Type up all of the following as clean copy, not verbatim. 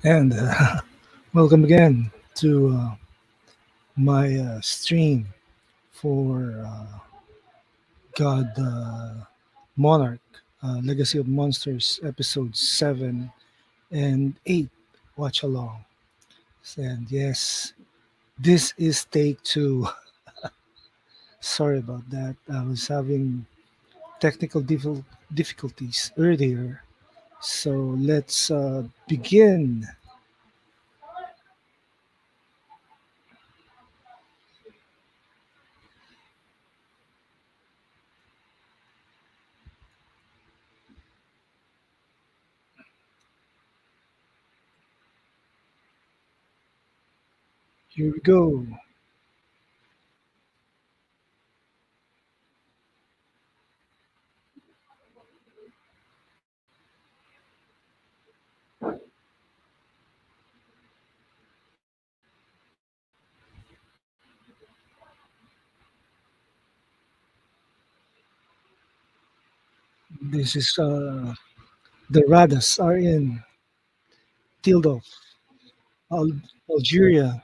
And welcome again to my stream for God Monarch, Legacy of Monsters, episodes 7 and 8. Watch along. And yes, this is take two. Sorry about that. I was having technical difficulties earlier. So let's begin. Here we go. This is the Radas are in Tildov, Al- Algeria.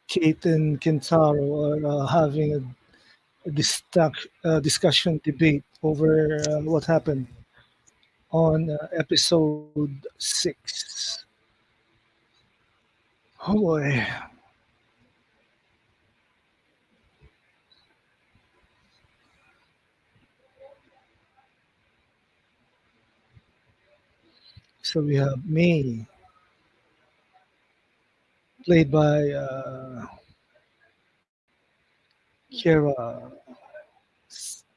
Kate and Kentaro are having a discussion debate over what happened on episode 6. Oh boy. So we have May, played by Kira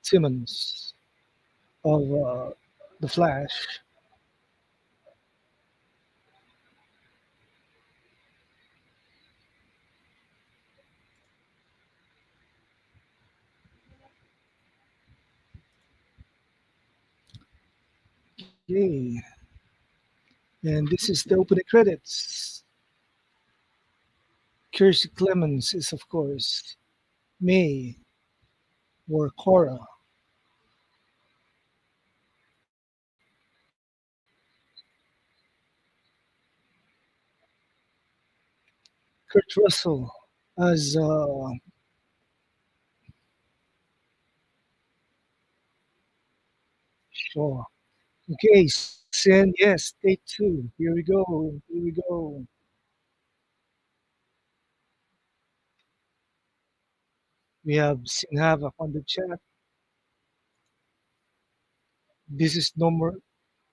Simmons of The Flash. Yay. And this is the opening credits. Kirsty Clemens is, of course, May or Cora. Kurt Russell as Shaw. Okay, Sin, yes, take two. Here we go. Here we go. We have Sin Havoc on the chat. This is no more.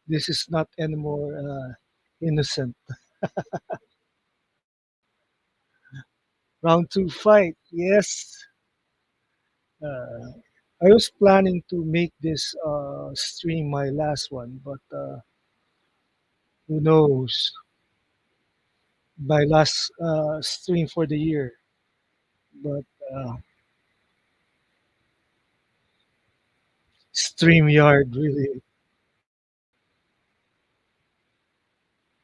This is not anymore innocent. Round two fight. Yes. Uh, I was planning to make this stream my last one, but who knows? My last stream for the year. But StreamYard really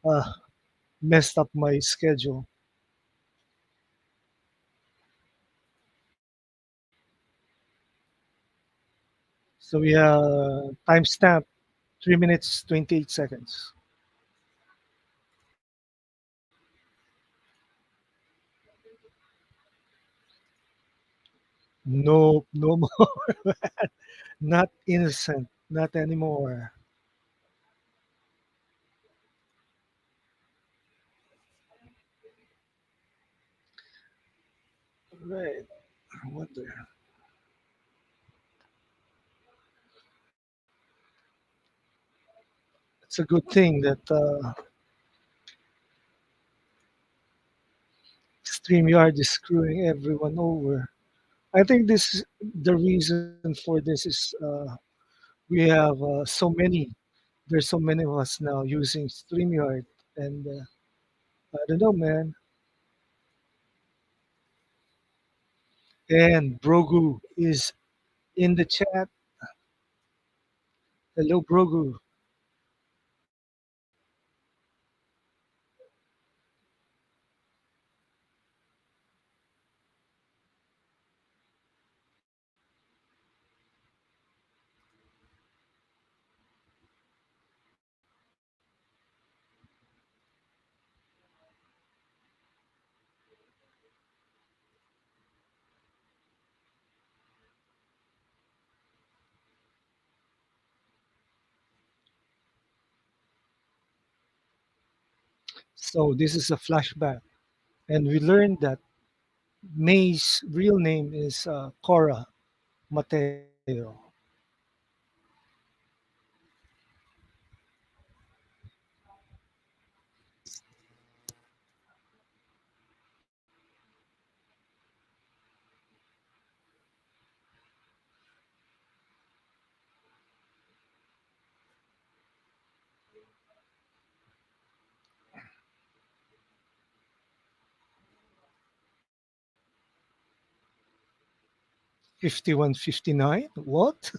uh, messed up my schedule. So we have timestamp 3 minutes 28 seconds. No, no more. Not innocent. Not anymore. Right. I wonder. It's a good thing that StreamYard is screwing everyone over. I think this the reason for this is we have so many. There's so many of us now using StreamYard, and I don't know, man. And Brogu is in the chat. Hello, Brogu. So this is a flashback, and we learned that May's real name is Cora Mateo. 5159? What?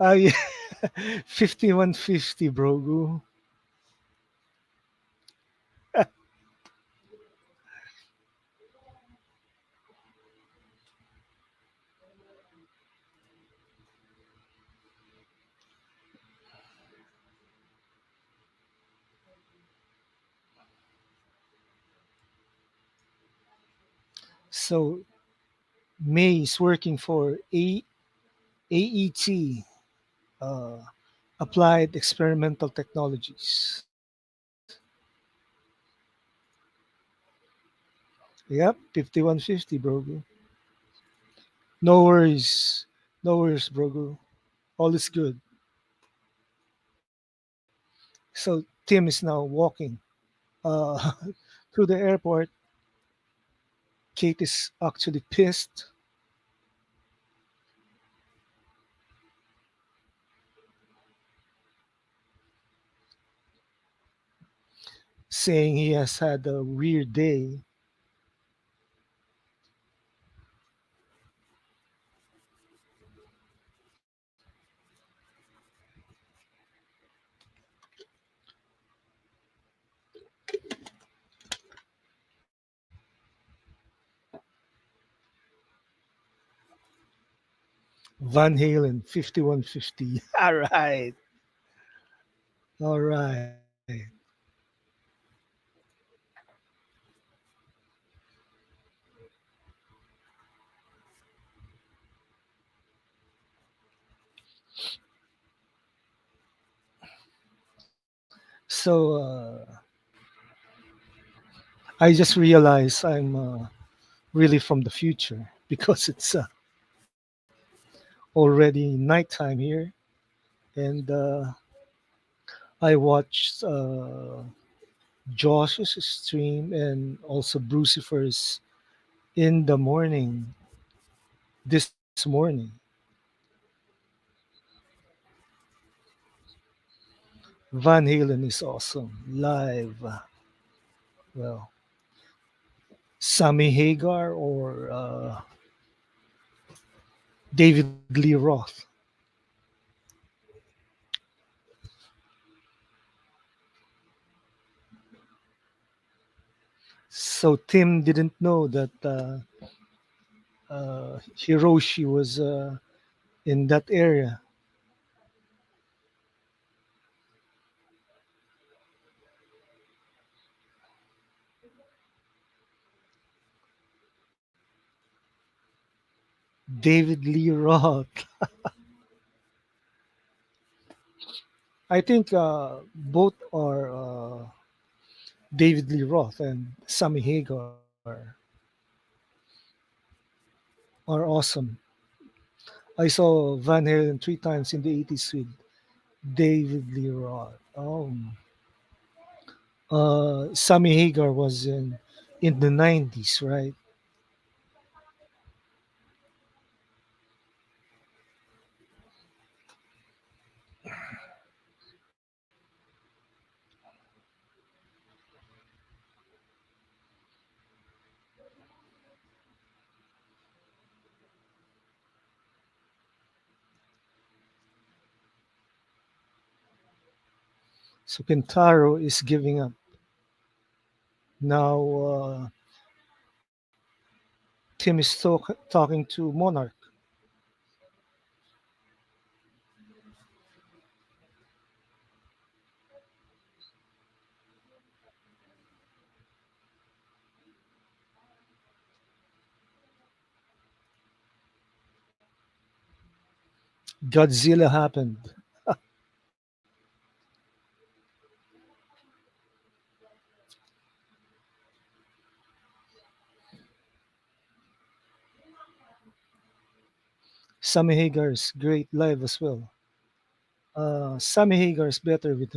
Yeah, 5150, bro. So May is working for AET, uh, Applied Experimental Technologies. Yep, 5150, bro. No worries. No worries, bro. All is good. So Tim is now walking uh, to the airport. Kate is actually pissed, saying he has had a weird day. Van Halen, 5150. All right. All right. So I just realized I'm really from the future because it's already nighttime here. And I watched Josh's stream and also Brucifer's in the morning, this morning. Van Halen is awesome live. Well, Sammy Hagar or David Lee Roth. So Tim didn't know that Hiroshi was in that area. David Lee Roth. I think both are David Lee Roth and Sammy Hagar are awesome. I saw Van Halen three times in the 80s with David Lee Roth. Sammy Hagar was in the 90s, right? So Kentaro is giving up. Now Tim is talking to Monarch. Godzilla happened. Sammy Hagar's great live as well. Sammy Hagar's better with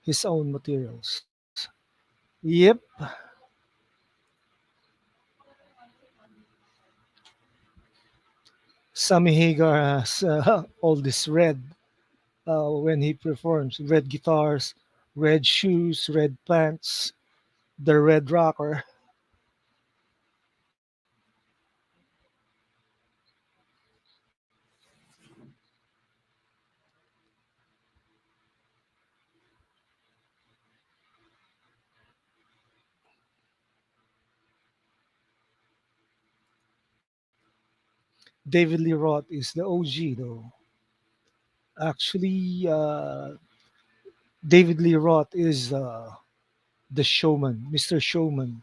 his own materials. Yep, Sammy Hagar has all this red when he performs. Red guitars, red shoes, red pants, the red rocker. David Lee Roth is the OG though. Actually, David Lee Roth is the showman, Mr. Showman.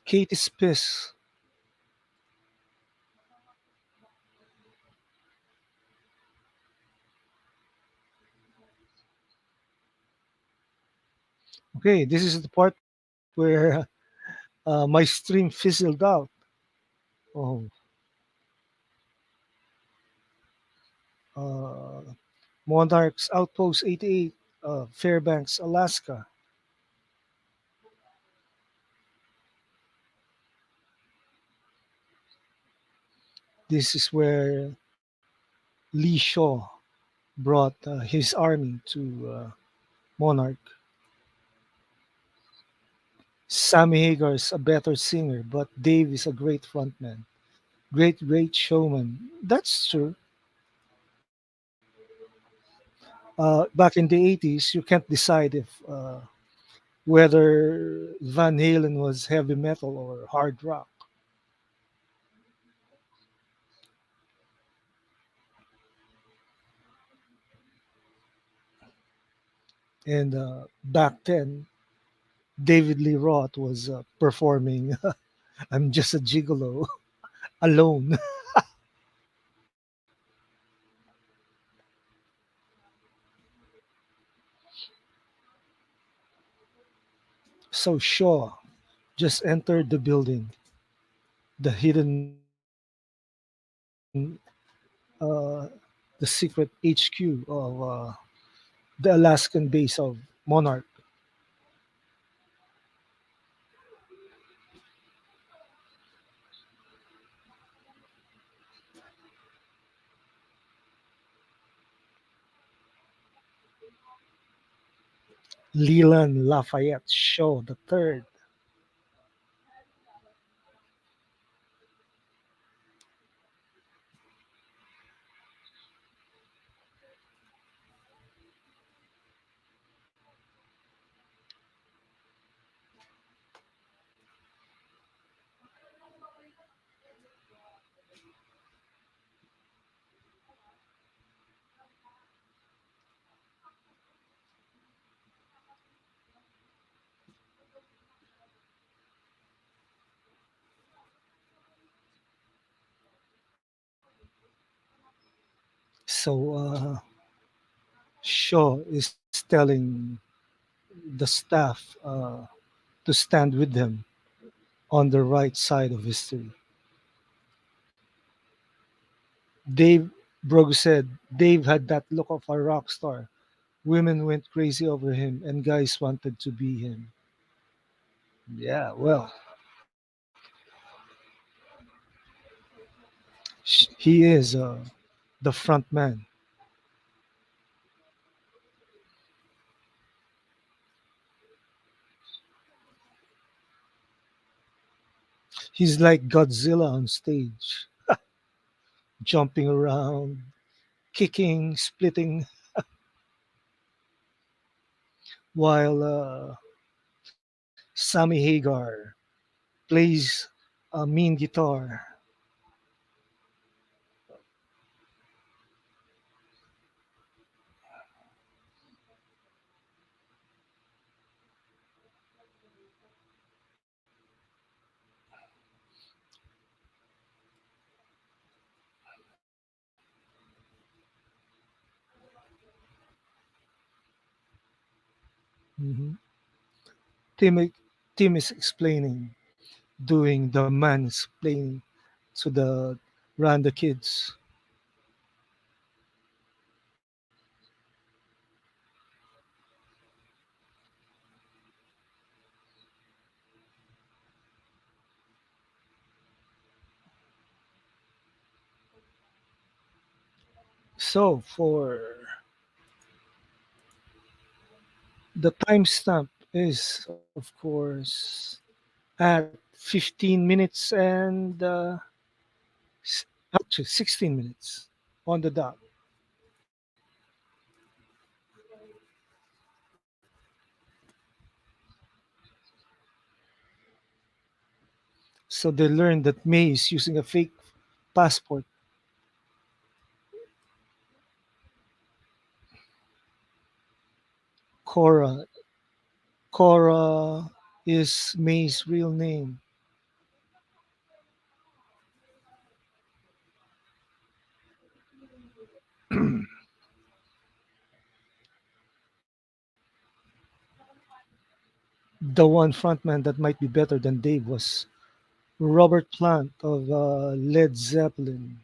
Katie Spiss. Okay, this is the part where my stream fizzled out. Oh, uh, Monarch's Outpost 88, Fairbanks, Alaska. This is where Lee Shaw brought his army to Monarch. Sammy Hagar's a better singer, but Dave is a great frontman. Great showman. That's true. Back in the 80s, you can't decide if whether Van Halen was heavy metal or hard rock. And back then, David Lee Roth was performing I'm Just a Gigolo alone. So Shaw just entered the building, the hidden, uh, the secret HQ of the Alaskan base of Monarch. Leland Lafayette Shaw the third. So Shaw is telling the staff to stand with him on the right side of history. Dave Brogue said Dave had that look of a rock star. Women went crazy over him, and guys wanted to be him. Yeah, well, he is the front man. He's like Godzilla on stage, jumping around, kicking, splitting, while Sammy Hagar plays a mean guitar. Mhm. Tim, Tim is explaining, doing the mansplaining to the Randa kids. So for the timestamp is of course at 15 minutes and actually 16 minutes on the dot. So they learned that May is using a fake passport. Cora. Cora is May's real name. The one frontman that might be better than Dave was Robert Plant of Led Zeppelin.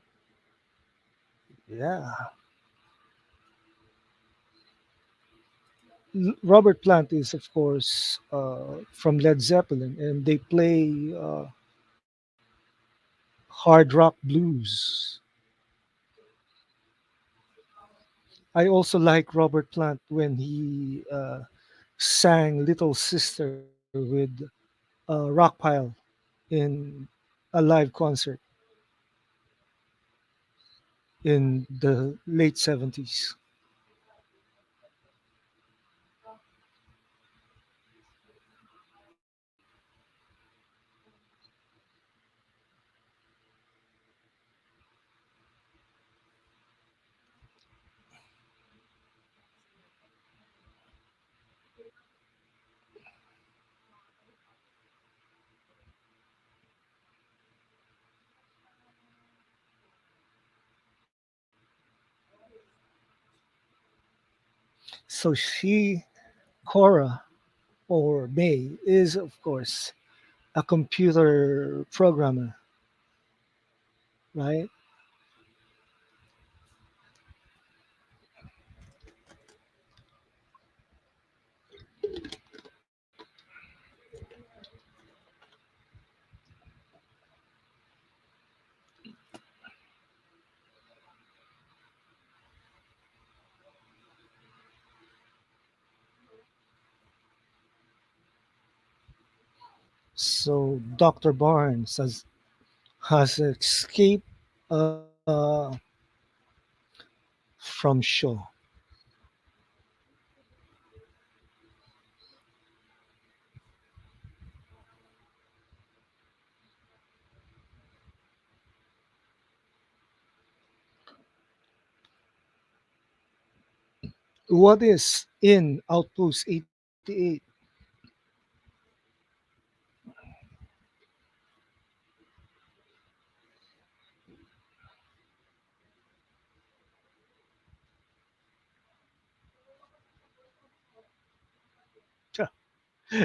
Yeah. Robert Plant is, of course, from Led Zeppelin, and they play hard rock blues. I also like Robert Plant when he sang Little Sister with Rockpile in a live concert in the late 70s. So she, Cora, or May, is, of course, a computer programmer, right? So Dr. Barnes has escaped uh, from Shaw. What is in Outpost 88?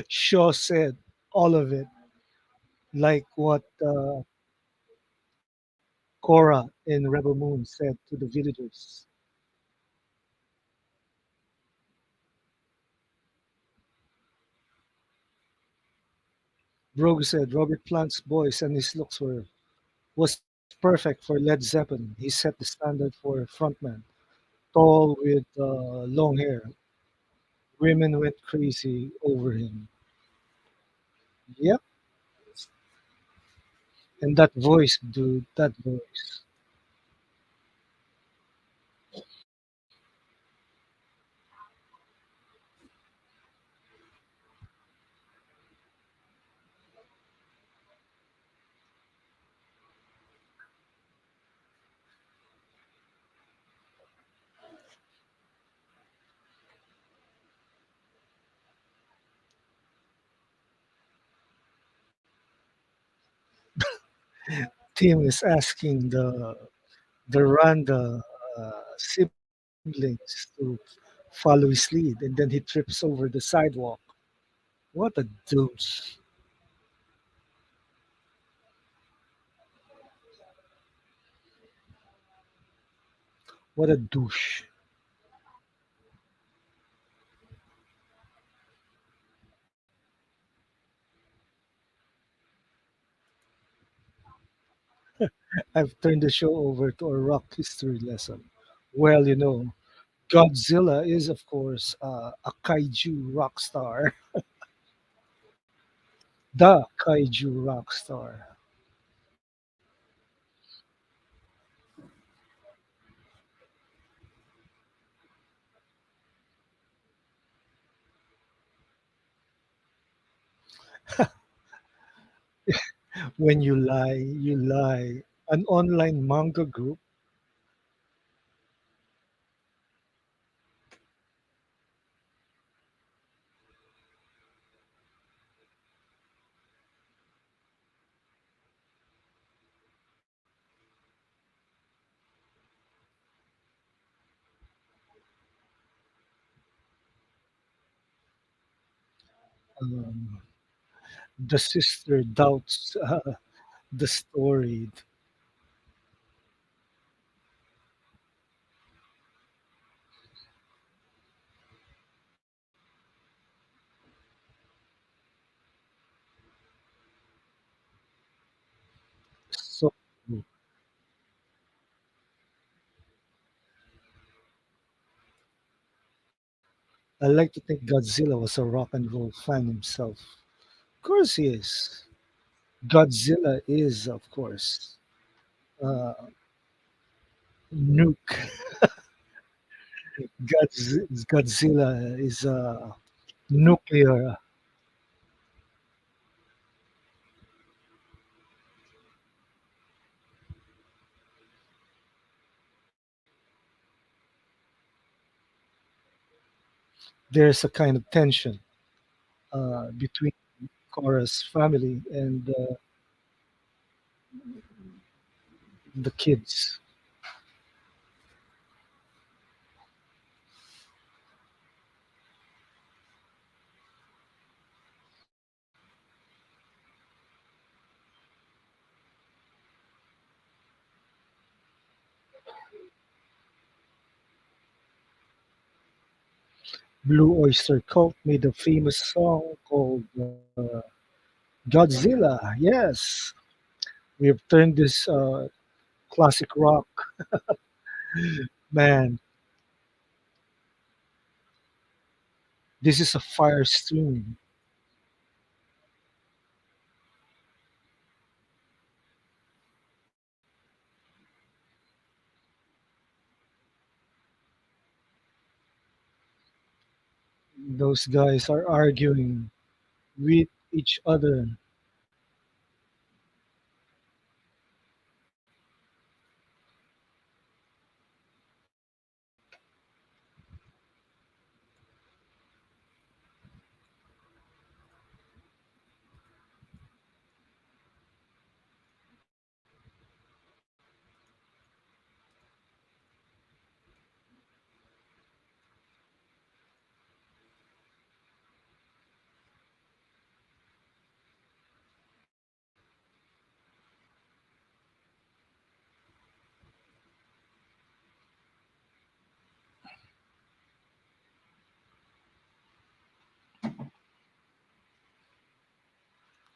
Shaw said all of it, like what Cora in Rebel Moon said to the villagers. Brogue said Robert Plant's voice and his looks was perfect for Led Zeppelin. He set the standard for frontman, tall with long hair. Women went crazy over him. Yep, and that voice, dude, that voice. Tim is asking the Randa siblings to find follow his lead, and then he trips over the sidewalk. What a douche. What a douche. I've turned the show over to a rock history lesson. Well, Godzilla is, of course, a kaiju rock star. The kaiju rock star. When you lie, you lie. An online manga group, um, the sister doubts the story. So I like to think Godzilla was a rock and roll fan himself. Of course he is. Godzilla is, of course. Uh, Nuke. Godzilla is nuclear. There's a kind of tension between Korra's family and the kids. Blue Oyster Cult made a famous song called Godzilla. Yes, we have turned this classic rock. Man, this is a fire stream. Those guys are arguing with each other.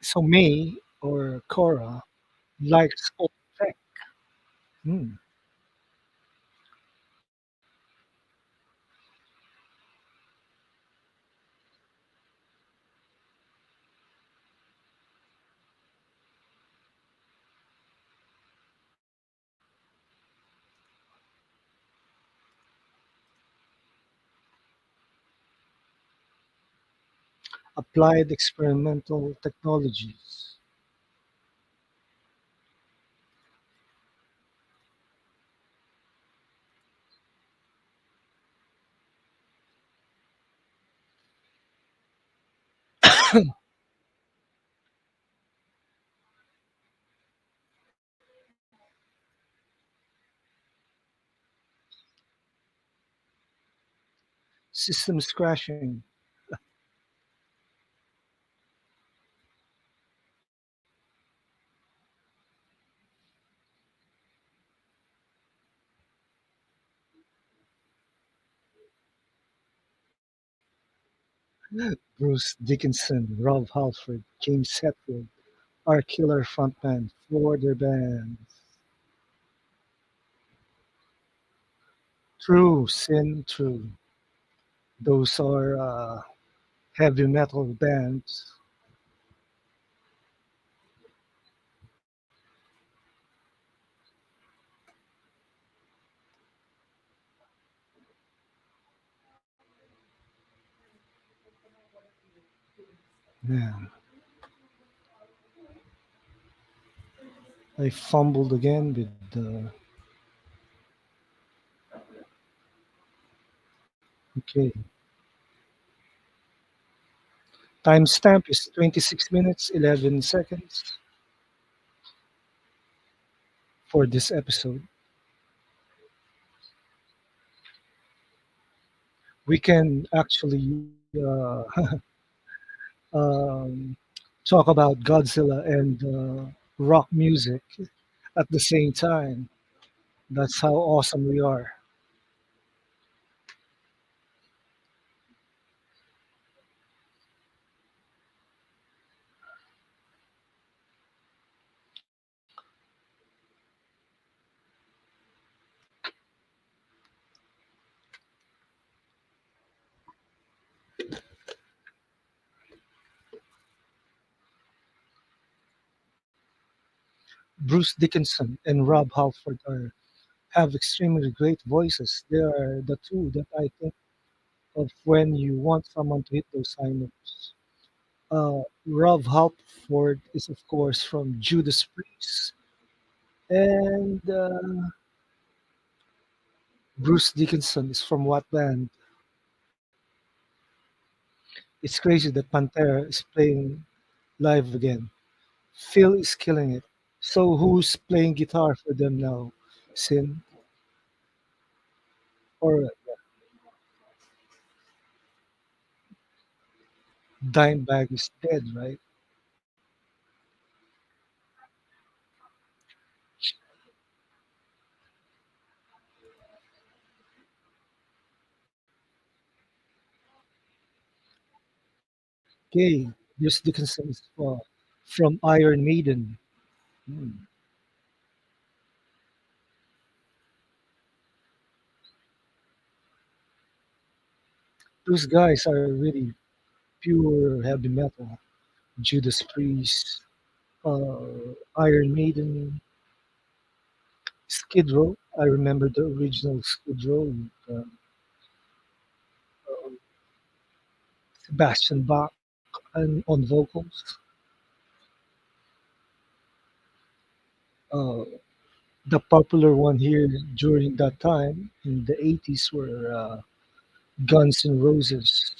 So May or Cora likes old tech. Hmm. Applied experimental technologies. Systems crashing. Bruce Dickinson, Rob Halford, James Hetfield are killer frontmen for their bands. True, Sin, true. Those are heavy metal bands. Yeah, I fumbled again with the. Okay, timestamp is 26 minutes 11 seconds for this episode. We can actually um, talk about Godzilla and rock music at the same time. That's how awesome we are. Bruce Dickinson and Rob Halford have extremely great voices. They are the two that I think of when you want someone to hit those high notes. Rob Halford is, of course, from Judas Priest, and Bruce Dickinson is from what band? It's crazy that Pantera is playing live again. Phil is killing it. So who's playing guitar for them now? Sin or Dimebag is dead, right? Okay, Bruce Dickinson is from Iron Maiden. Hmm. Those guys are really pure heavy metal. Judas Priest, Iron Maiden, Skid Row. I remember the original Skid Row. Uh, Sebastian Bach and on vocals. Uh, the popular one here during that time in the 80s were Guns N' Roses,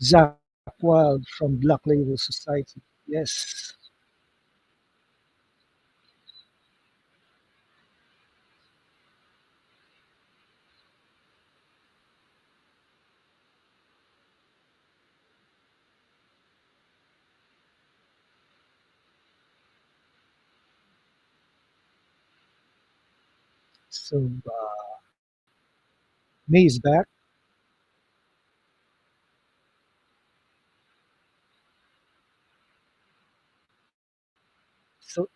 Zach Wild from Black Label Society. Yes. So May is back. So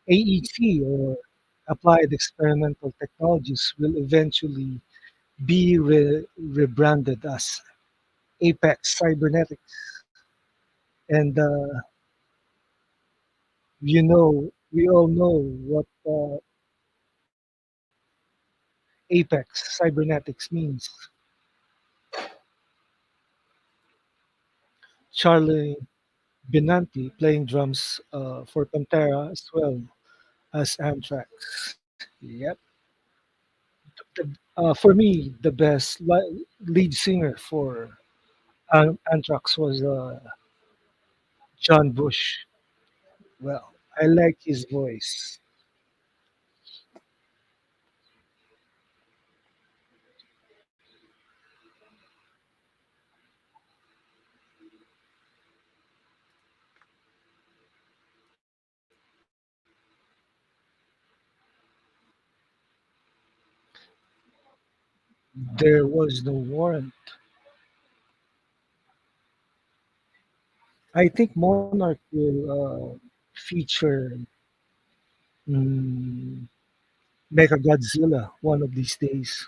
AET or Applied Experimental Technologies will eventually be rebranded as Apex Cybernetics. And we all know what Apex Cybernetics means. Charlie Benanti playing drums for Pantera as well as Anthrax. Yep. For me, the best lead singer for Anthrax was John Bush. Well, I like his voice. There was no warrant. I think Monarch will feature mm, Mecha Godzilla one of these days.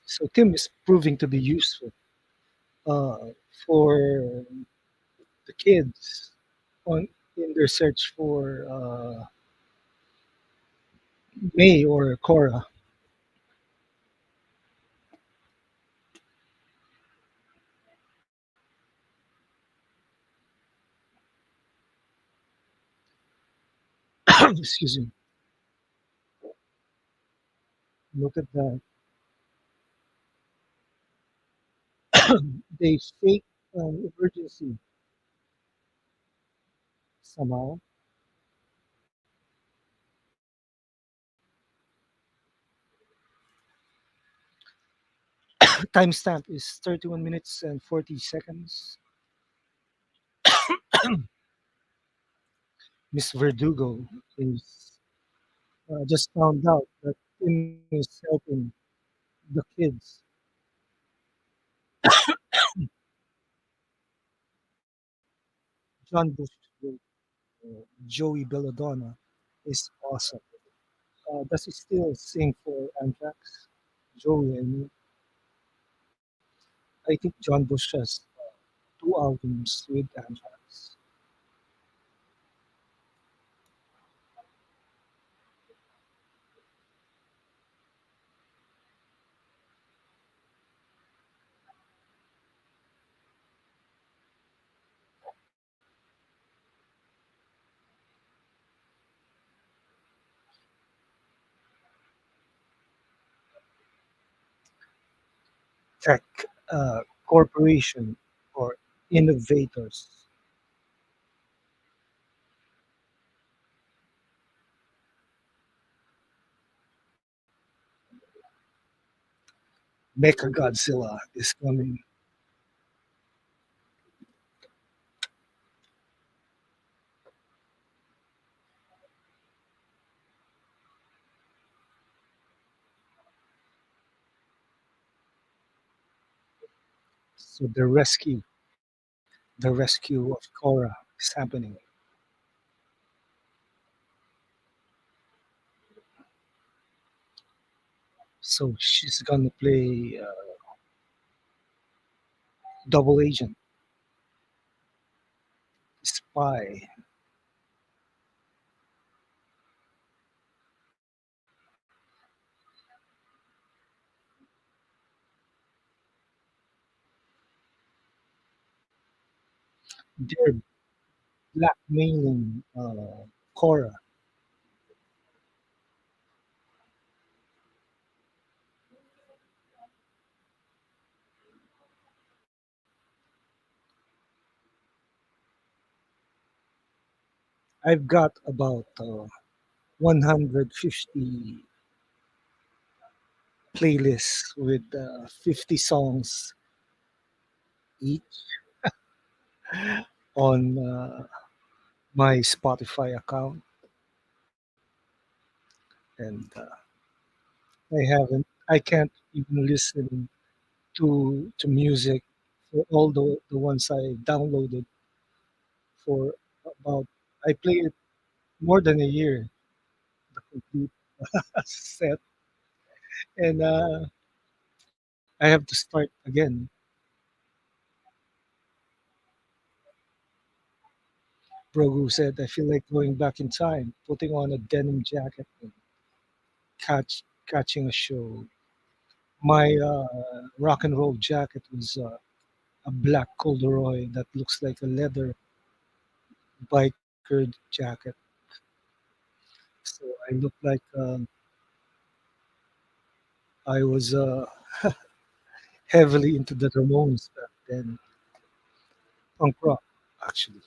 So Tim is proving to be useful uh, for the kids on in their search for May or Cora. Excuse me. Look at that. They fake an emergency somehow. Timestamp is 31 minutes and 40 seconds. Miss Verdugo is just found out that Tim is helping the kids. John Bush with Joey Belladonna is awesome. Does he still sing for Anthrax? Joey, I mean, I think John Bush has two albums with Anthrax. Tech Corporation or Innovators. Mecha Godzilla is coming. So the rescue of Korra is happening. So she's gonna play double agent, spy. They're blackmailing Korra. I've got about 150 playlists with 50 songs each on my Spotify account, and I can't even listen to music for all the ones I downloaded for about. I play it more than a year, the complete set, and I have to start again. Brogu said, "I feel like going back in time, putting on a denim jacket and catching a show." My rock and roll jacket was a black corduroy that looks like a leather biker jacket. So I look like I was heavily into the Ramones back then, punk rock actually.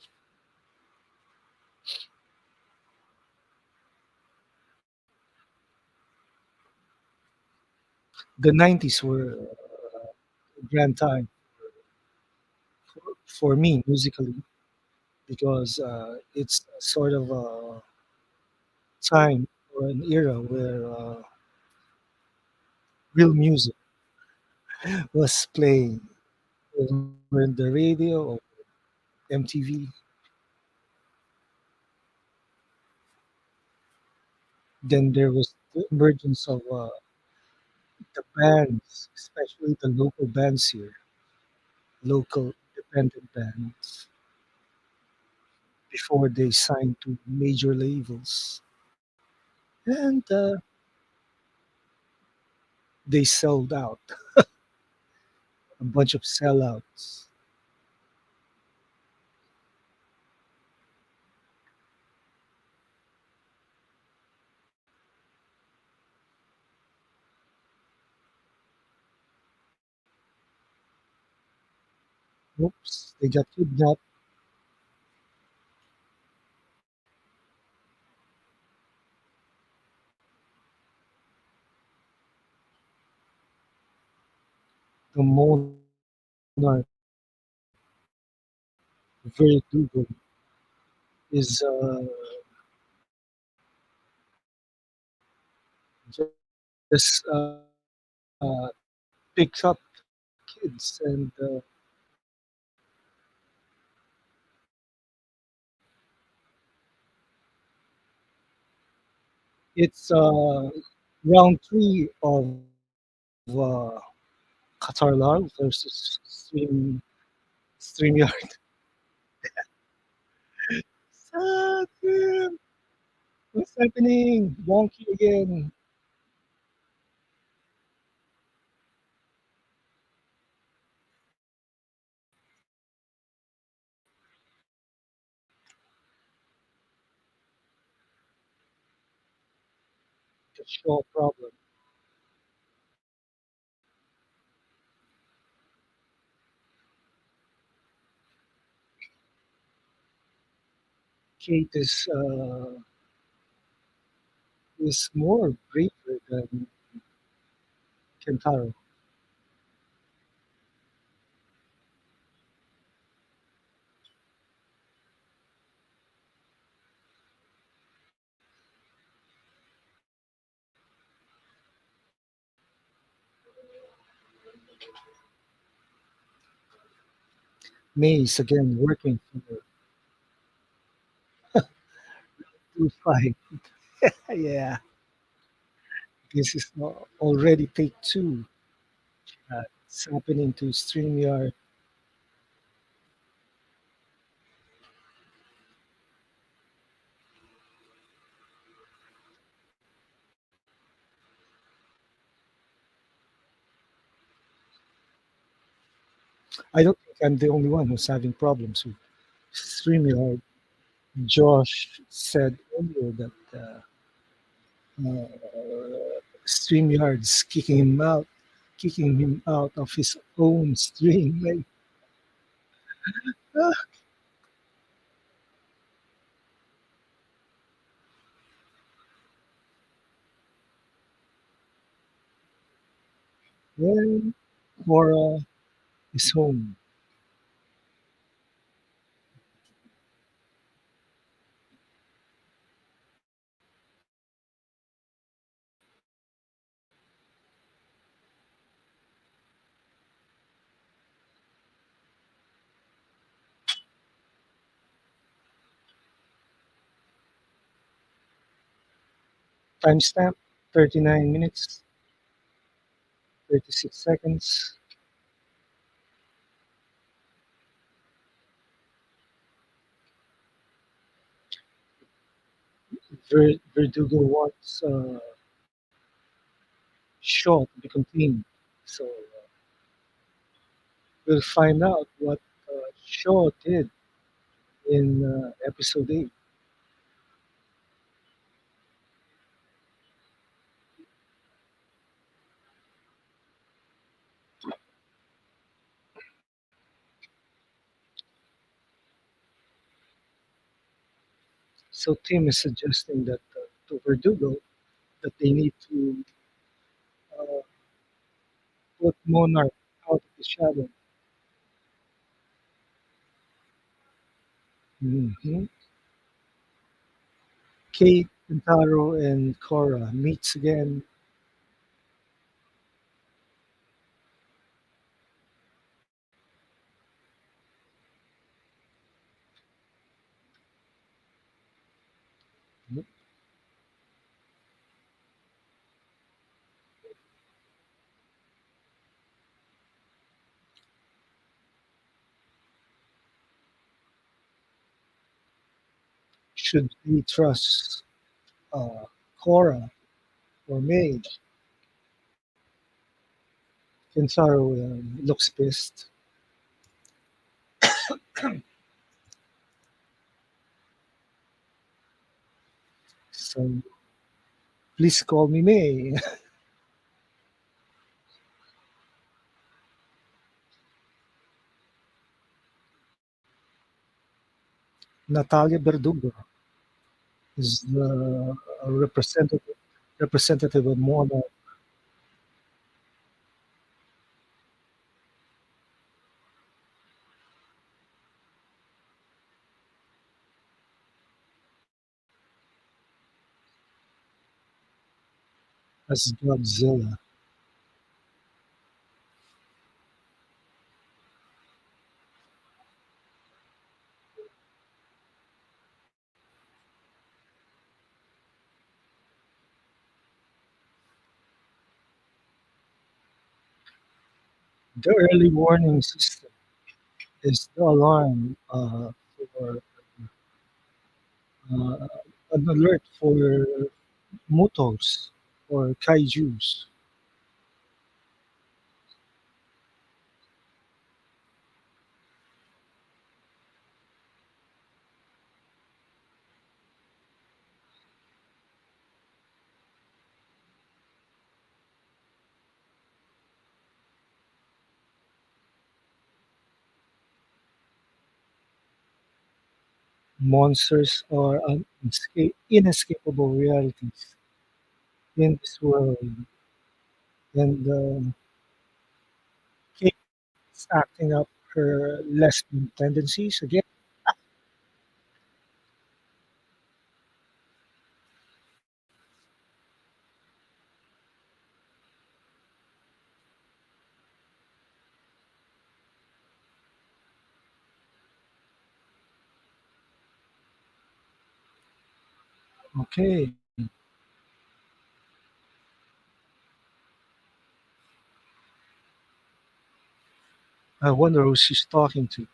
The 90s were a grand time for me musically because it's sort of a time or an era where real music was playing over the radio or MTV. Then there was the emergence of the bands, especially the local bands here, local independent bands, before they signed to major labels. And they sold out, a bunch of sellouts. Oops, they got kidnapped. The Monarch Verdugo is just picks up kids and it's round three of uh, Qatar Live versus StreamYard. Sakin, what's happening? Wonky again. The Shaw problem. Kate is more braver than Kentaro. Maze again working for 2-5. Yeah, this is already take two. It's happening to StreamYard. I don't think I'm the only one who's having problems with StreamYard. Josh said earlier that StreamYard's kicking him out of his own stream. Like, ah, well, Quora is home. Timestamp 39 minutes, 36 seconds. Verdugo wants Shaw to be contained. So we'll find out what Shaw did in episode 8. So Tim is suggesting that to Verdugo that they need to put Monarch out of the shadow. Mhm. Kate, Kentaro, and Cora meets again. Should we trust uh, Cora or May? Kentaro looks pissed. So please call me May. Natalia Verdugo is the representative of Monarch. As Godzilla. The early warning system is the alarm for uh, an alert for motos or kaijus. Monsters are inescapable realities in this world, and Kate is acting up her lesbian tendencies again. Okay, I wonder who she's talking to.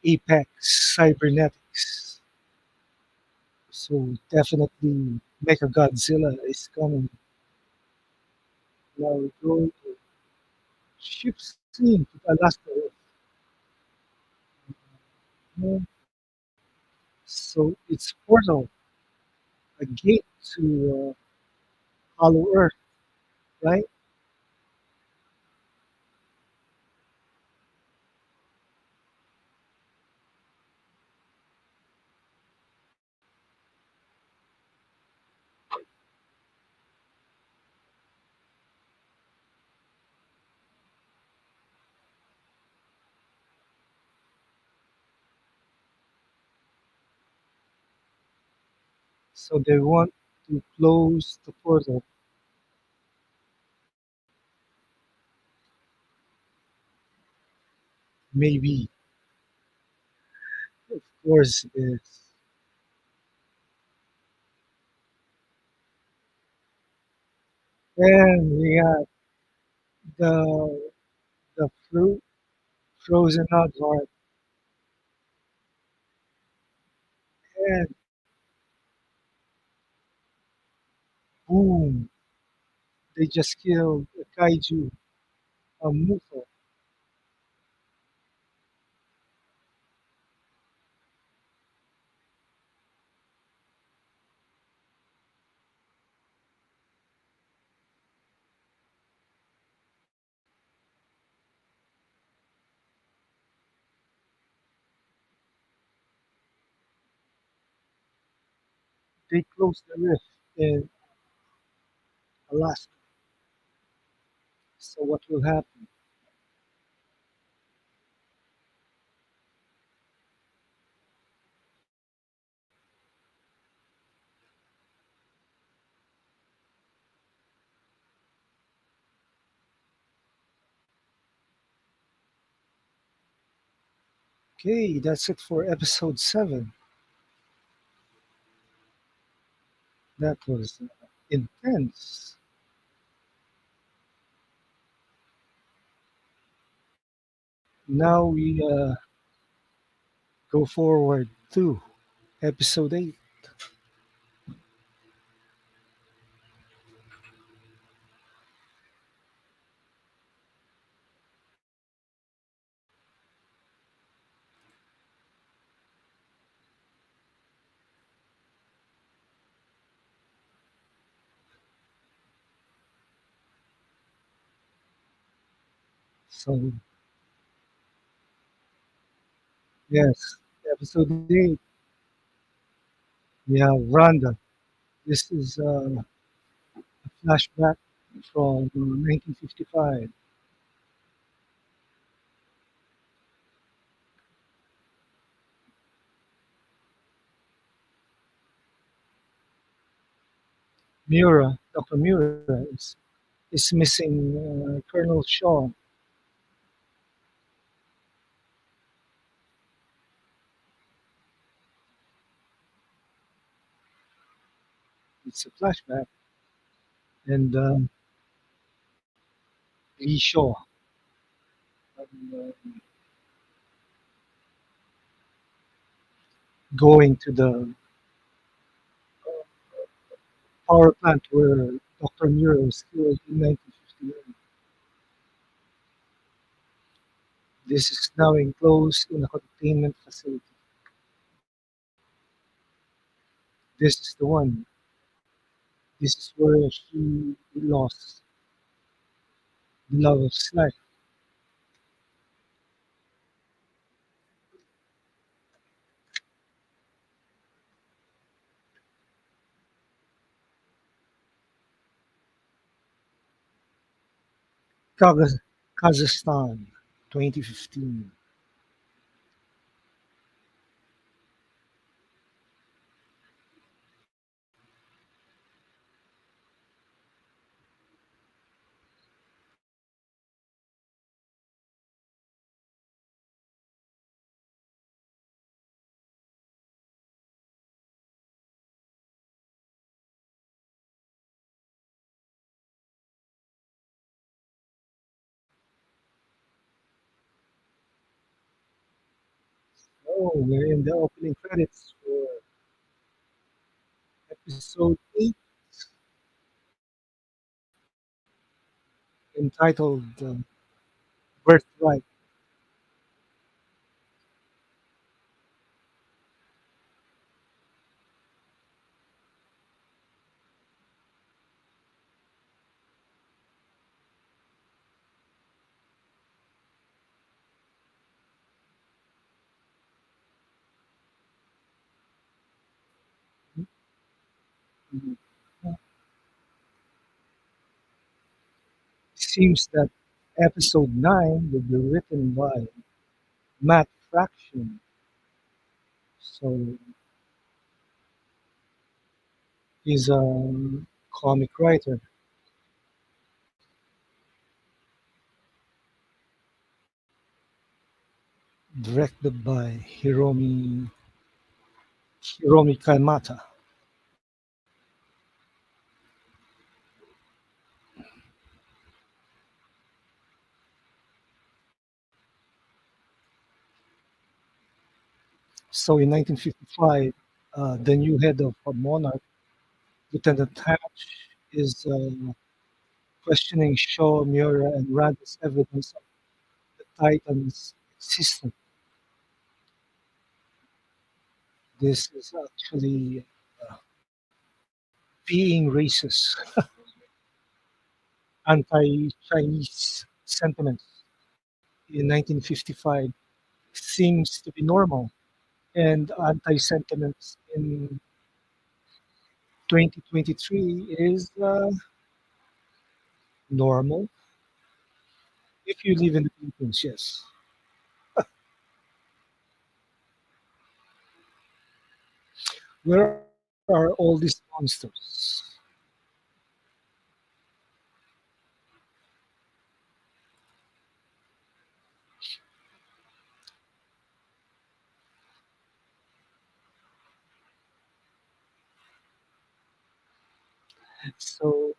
Apex Cybernetics. So definitely Mecha Godzilla is coming. Now we're going to ship scene to Alaska. No, so it's portal, a gate to Hollow Earth, right? So they want to close the portal. Maybe, of course, it is. And we got the fruit frozen hot heart, and boom, they just killed a kaiju, a muto. they closed the rift in Alaska. So what will happen? Okay, that's it for episode 7. That was intense. Now we go forward to episode 8. So yes, episode 8. We have Rhonda. This is a flashback from 1955. Dr. Mura is missing Colonel Shaw. It's a flashback, and Lee Shaw going to the power plant where Dr. Mura was killed in 1958. This is now enclosed in a containment facility. This is the one. This is where he lost the love of his life. Kaz- Kazakhstan, 2015. Oh, we're in the opening credits for episode 8, entitled Birthright. It seems that episode 9 will be written by Matt Fraction. So he's a comic writer, directed by Hiromi Kamata. So in 1955, the new head of Monarch, Lieutenant Hatch, is questioning Shaw, Miura, and Randall's evidence of the Titan's existence. This is actually being racist, anti-Chinese sentiments in 1955 seems to be normal, and anti-sentiments in 2023 is normal if you live in the Philippines, yes. Where are all these monsters? So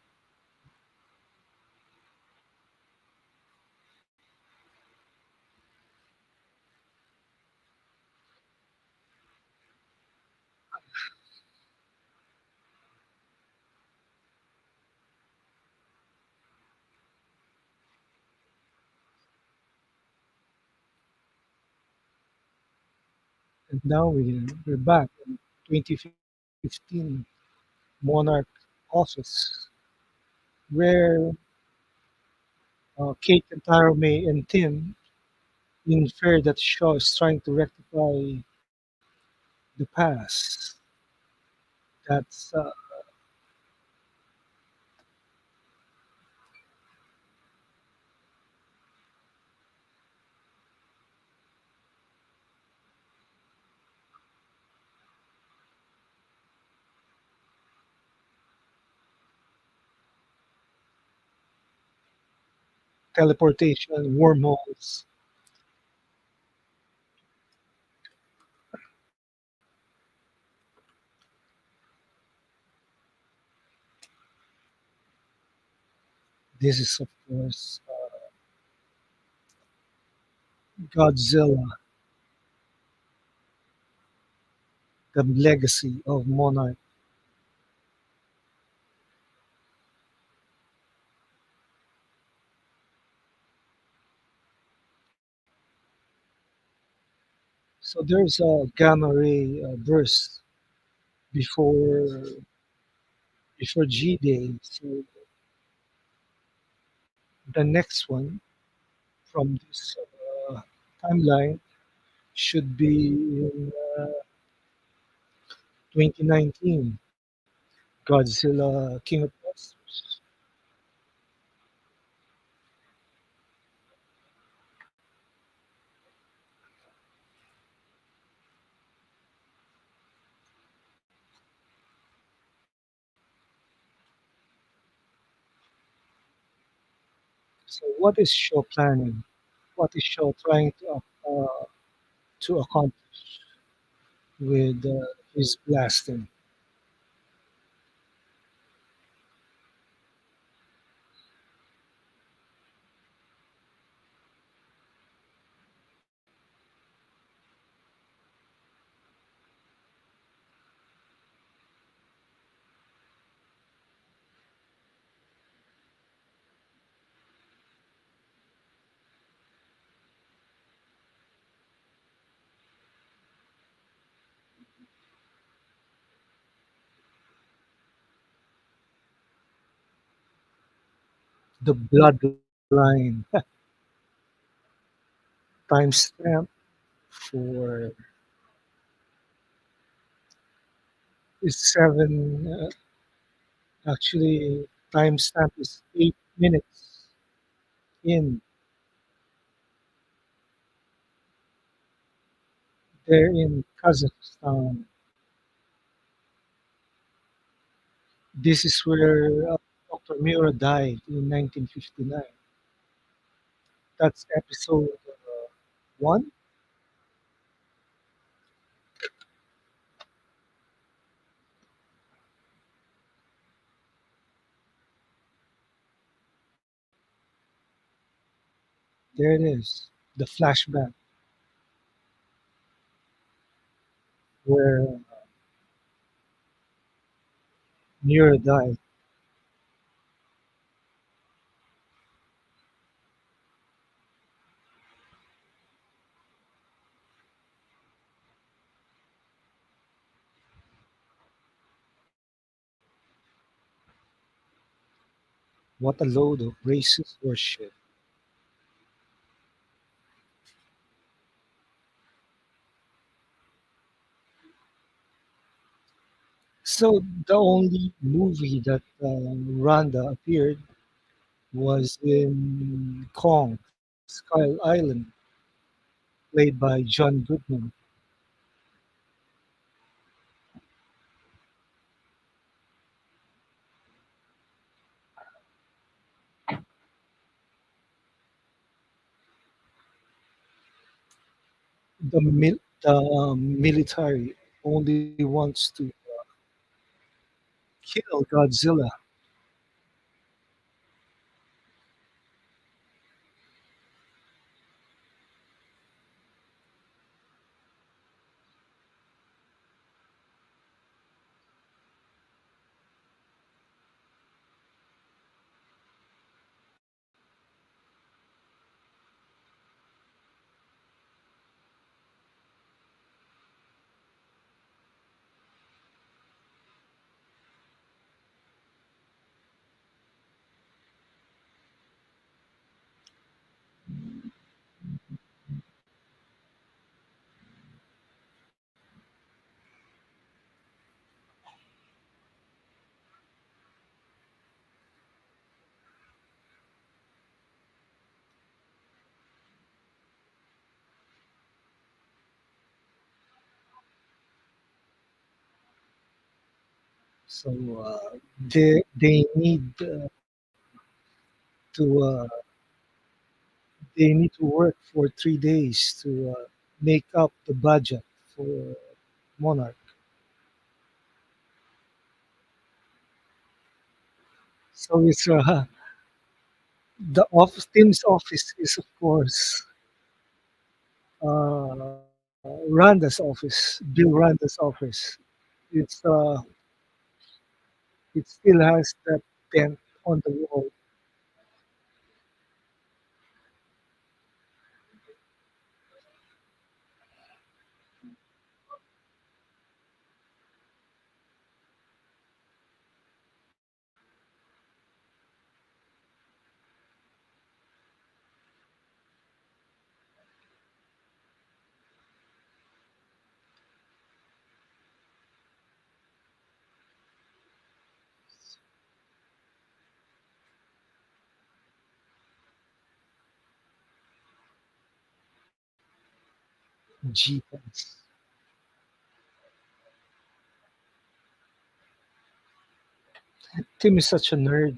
and now we're back in 2015 Monarch office where Kate and Taro May and Tim infer that Shaw is trying to rectify the past. That's teleportation, wormholes. This is, of course, Godzilla, the legacy of Monarch. So there's a gamma ray burst before G Day. So the next one from this timeline should be in 2019, Godzilla King of Monsters. So what is Shaw planning? What is Shaw trying to accomplish with his blasting? The bloodline timestamp for is 7. Actually, timestamp is 8 minutes in. There in Kazakhstan. This is where Dr. Miura died in 1959. That's episode 1. There it is, the flashback where Miura died. What a load of racist horseshit. So the only movie that Rhonda appeared was in Kong, Skull Island, played by John Goodman. The military only wants to kill Godzilla. So they need to they need to work for 3 days to make up the budget for Monarch. So it's the office team's office is of course Randa's office, Bill Randa's office. It's it still has that dent on the wall. Jeepers. Tim is such a nerd.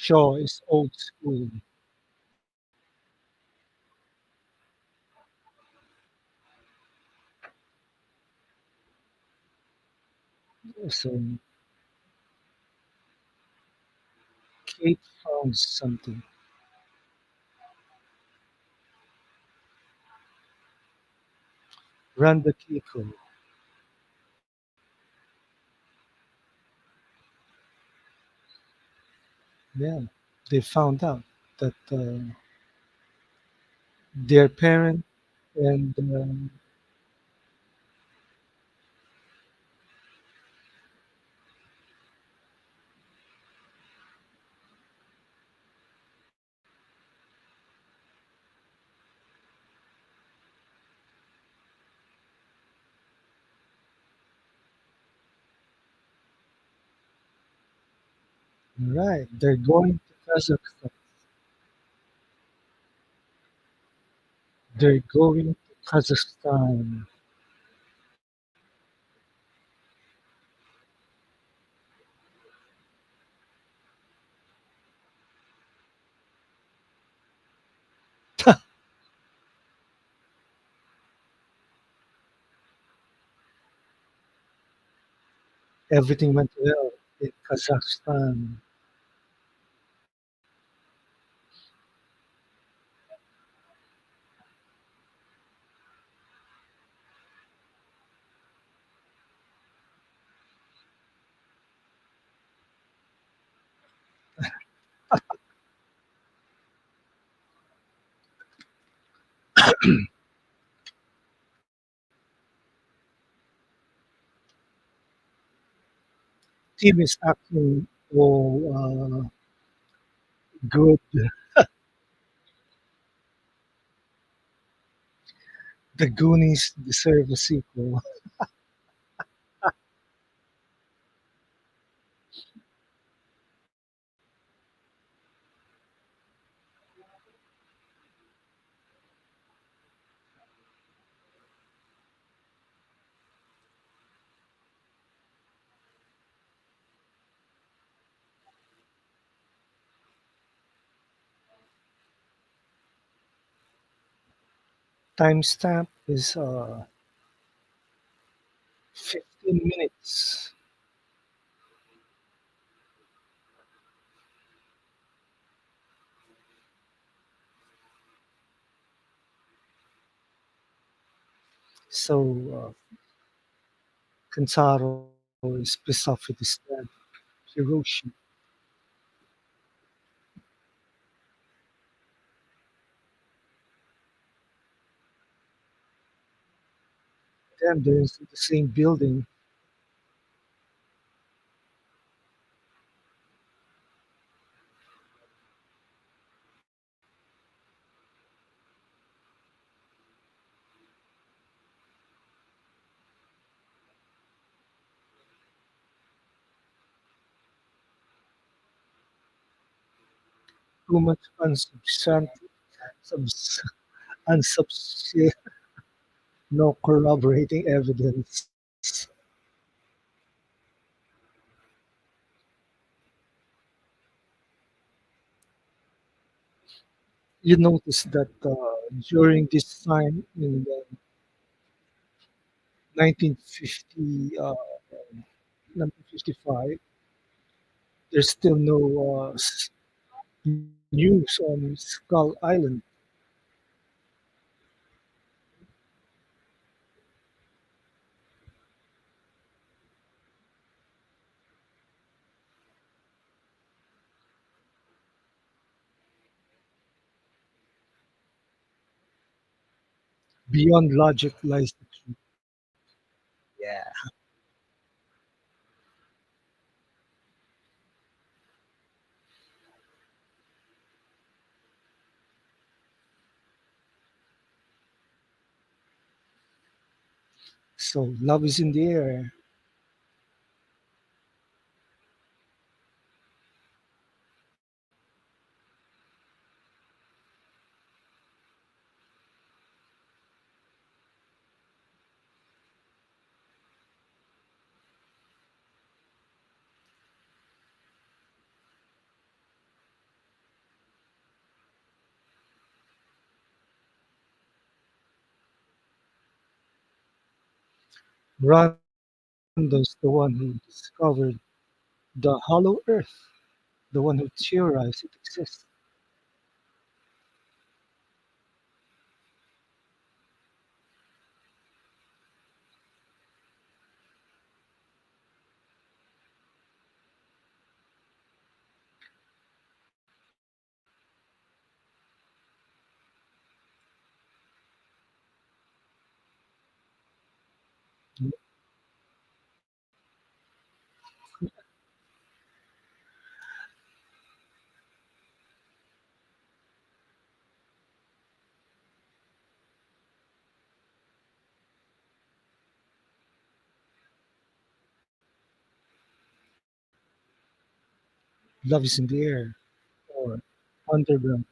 Shaw is old school. So Kate found something. Randa Keiko. Yeah, they found out that their parent and right, they're going to Kazakhstan. They're going to Kazakhstan. Everything went well in Kazakhstan. Team is acting all good. The Goonies deserve a sequel. Timestamp is 15 minutes. So Kantaro is pissed off with his dad, Hiroshi. Damn, they're in the same building, too much subs, unsubstantiated, no corroborating evidence. You notice that during this time in 1950, 1955, there's still no news on Skull Island beyond logic lies the truth. Yeah. So love is in the air. Rondo's the one who discovered the hollow earth, the one who theorized it exists. Love is in the air, or underground.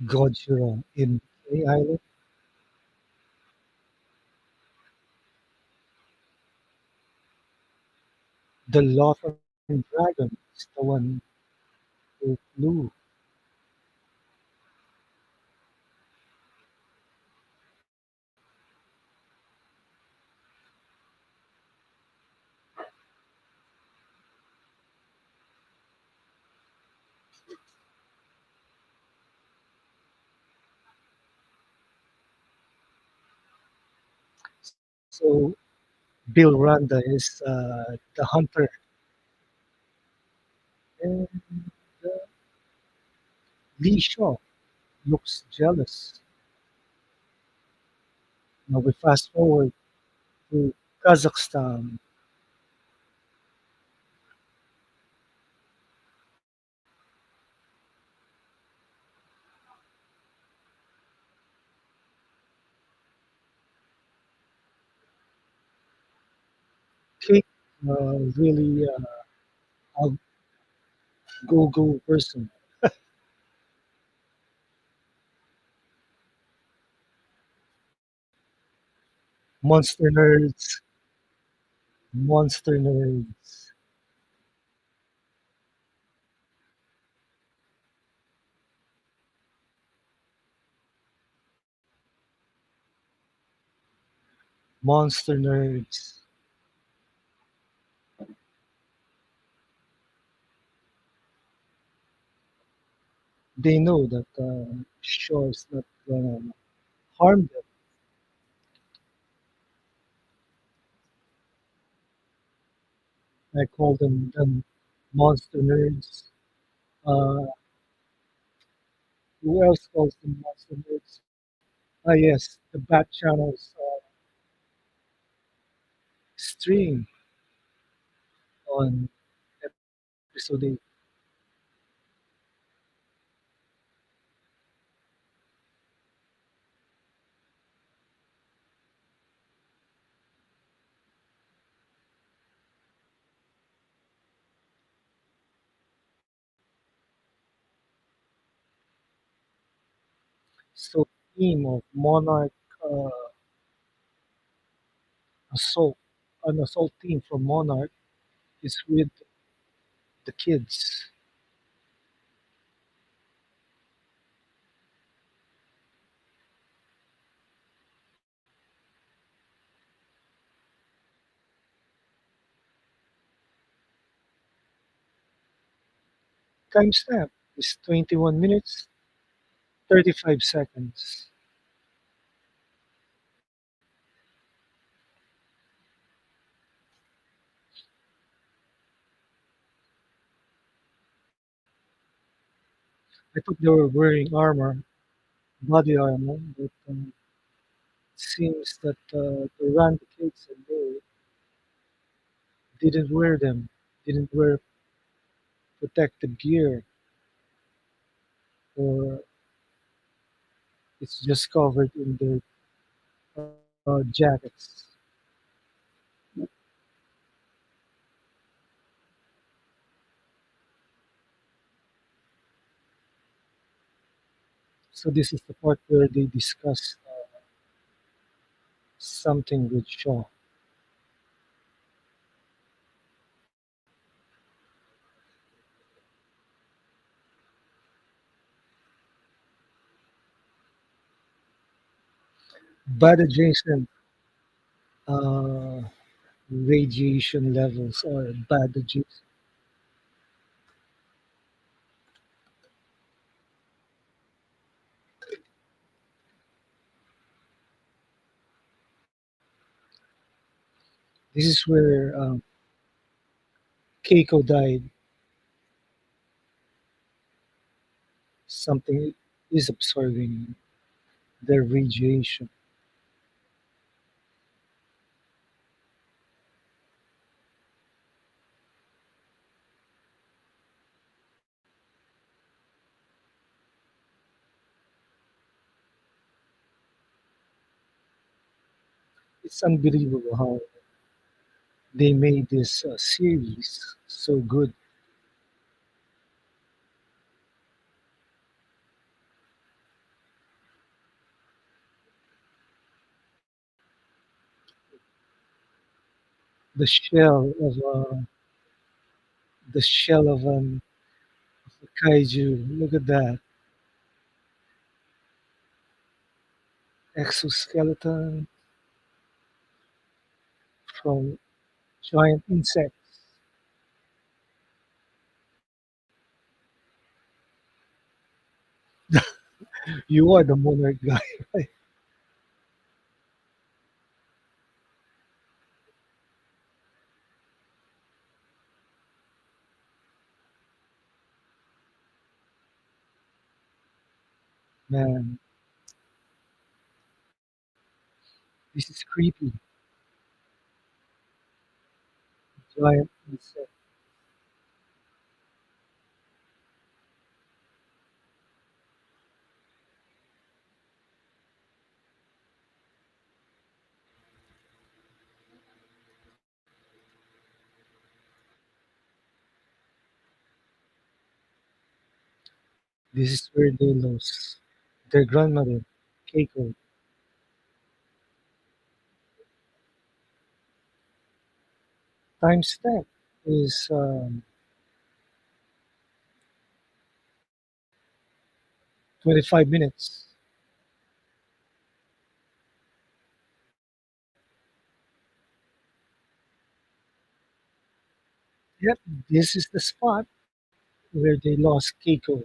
Godzilla in the island. The Lothar dragon is the one who flew. So Bill Randa is the hunter, and uh, Lee Shaw looks jealous. Now we fast forward to Kazakhstan. Kate, really a go-go person. Monster nerds, monster nerds, monster nerds. They know that Shaw is not gonna harm them. I call them monster nerds. Uh, who else calls them monster nerds? Ah, yes, the Bat Channel's stream on episode 8. So, theme of Monarch uh, assault, an assault team from Monarch is with the kids. Timestamp is 21 minutes 35 seconds. I thought they were wearing armor, body armor, but it seems that the random kids and they didn't wear them, didn't wear protective gear, or it's just covered in their jackets. So this is the part where they discuss something with Shaw. Bad adjacent uh, radiation levels or bad adjacent. This is where Keiko died. Something is absorbing their radiation. It's unbelievable how they made this series so good. The shell of the shell of a kaiju. Look at that exoskeleton from giant insects. You are the monarch guy, right? Man, this is creepy. Giant insect. This is where they lost their grandmother, Keiko. Timestamp is 25 minutes. Yep, this is the spot where they lost Keiko.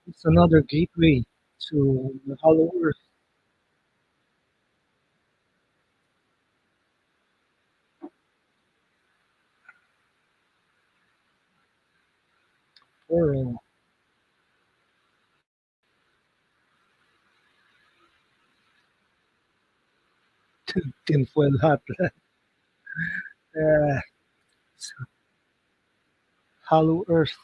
It's another gateway to the Hollow Earth portal. Tinfoil hat. uh, Hollow Earth.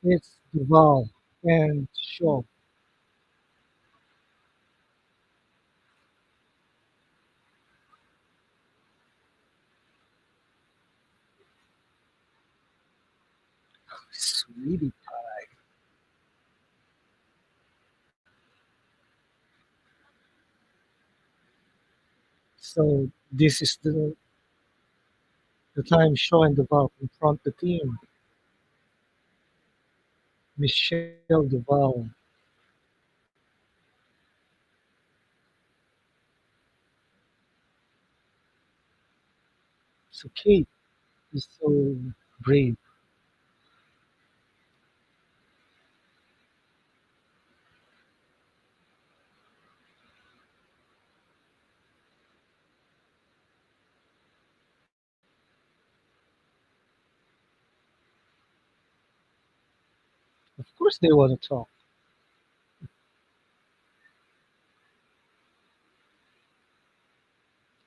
It's Duvall and Shaw. Sweetie pie. So this is the time Shaw and Duvall confront the team. Michelle Duvall. So Kate is so brave. Of course they want to talk.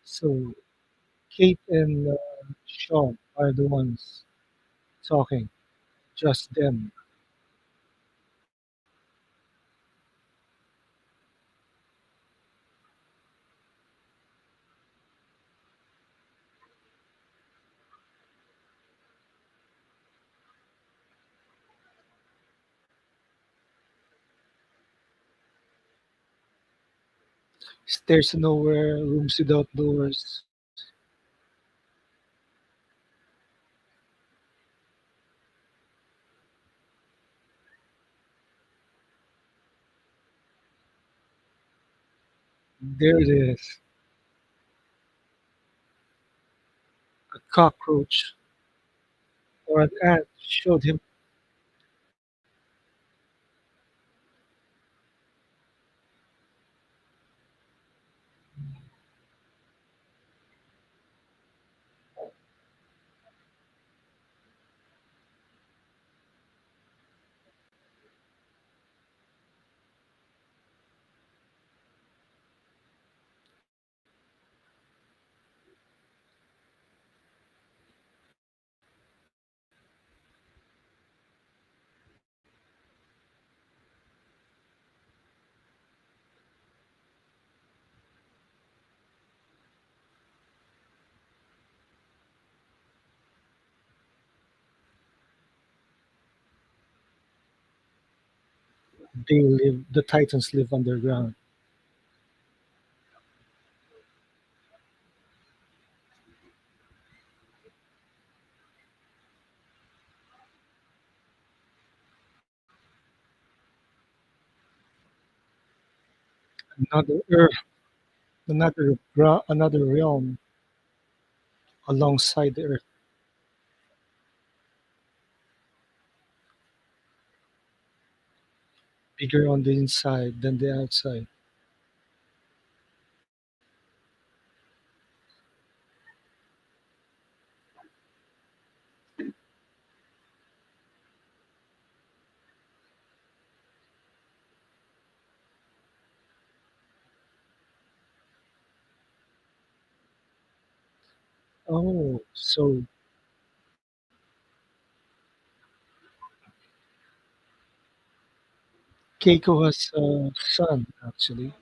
So Kate and Shaw are the ones talking. Just them. Stairs to nowhere, rooms without doors. There it is. A cockroach or an ant showed him. They live. The Titans live underground. another Earth, another realm alongside the Earth, bigger on the inside than the outside. Oh, so Keiko has a son, actually,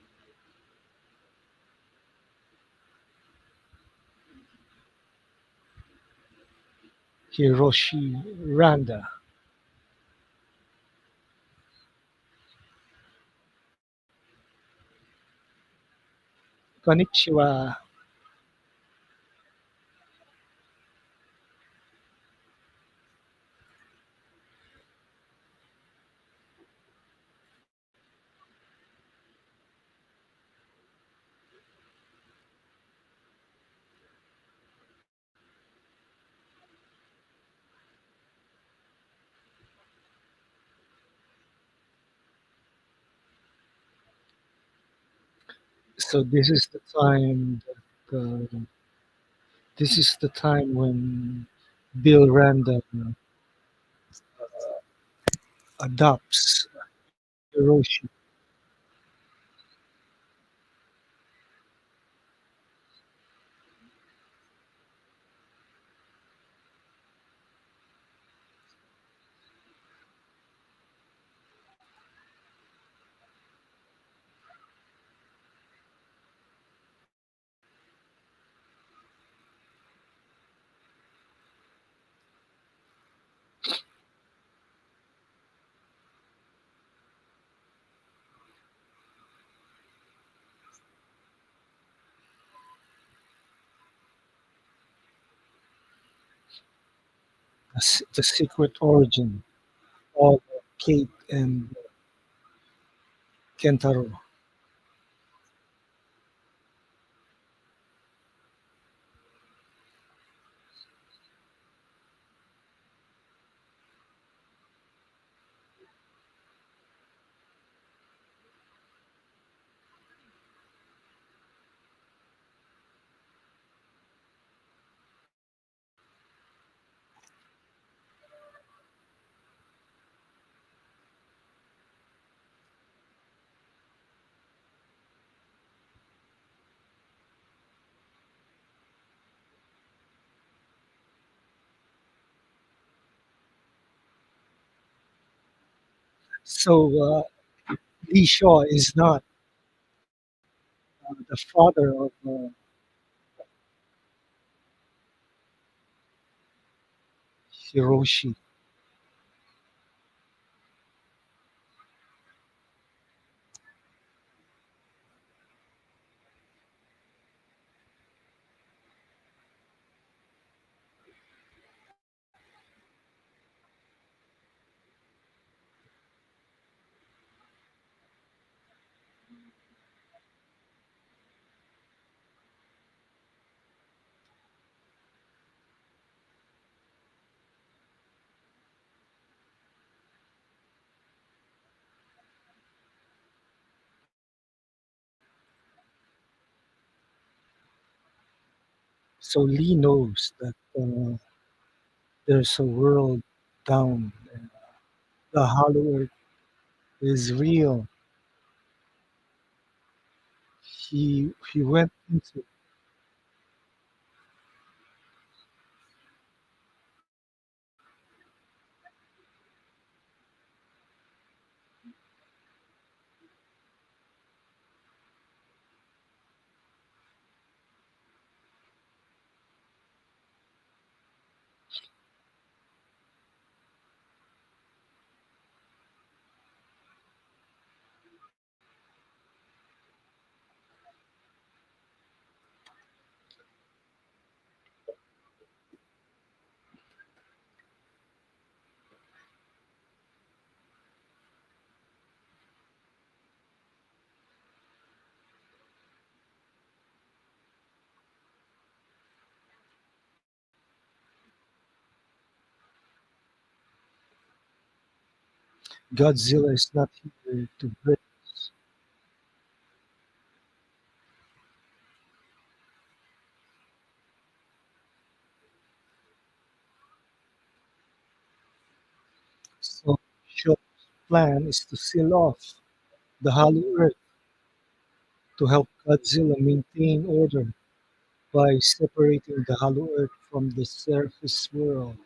Hiroshi Randa. Konnichiwa. So this is the time when Bill Randa adopts Hiroshi. The secret origin of Kate and Kentaro. So Lee Shaw is not the father of Hiroshi. So Lee knows that there's a world down. The Hollow Earth is real. He went into Godzilla is not here to break us. So Shaw's plan is to seal off the Hollow Earth to help Godzilla maintain order by separating the Hollow Earth from the surface world.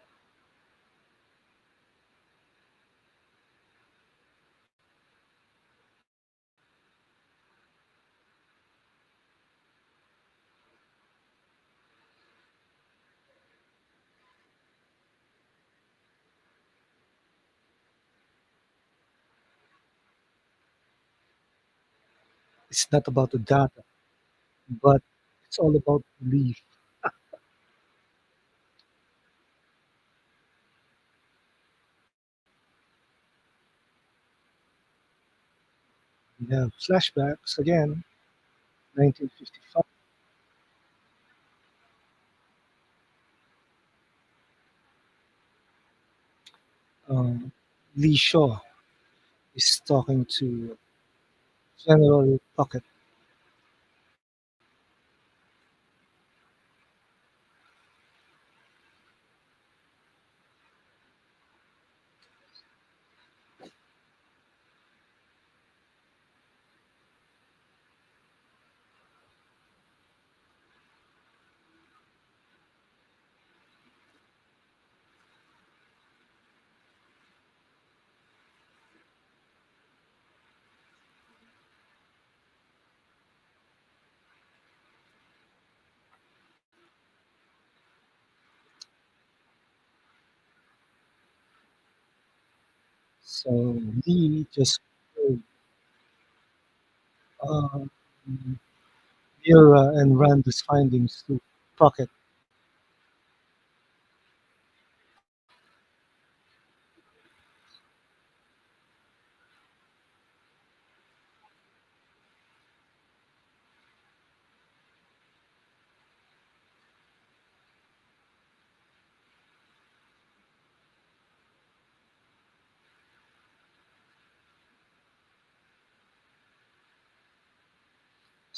It's not about the data, but it's all about belief. We have flashbacks again, 1955. Um, Lee Shaw is talking to General Puckett. So Lee just killed um, Mira and ran these findings to Puckett.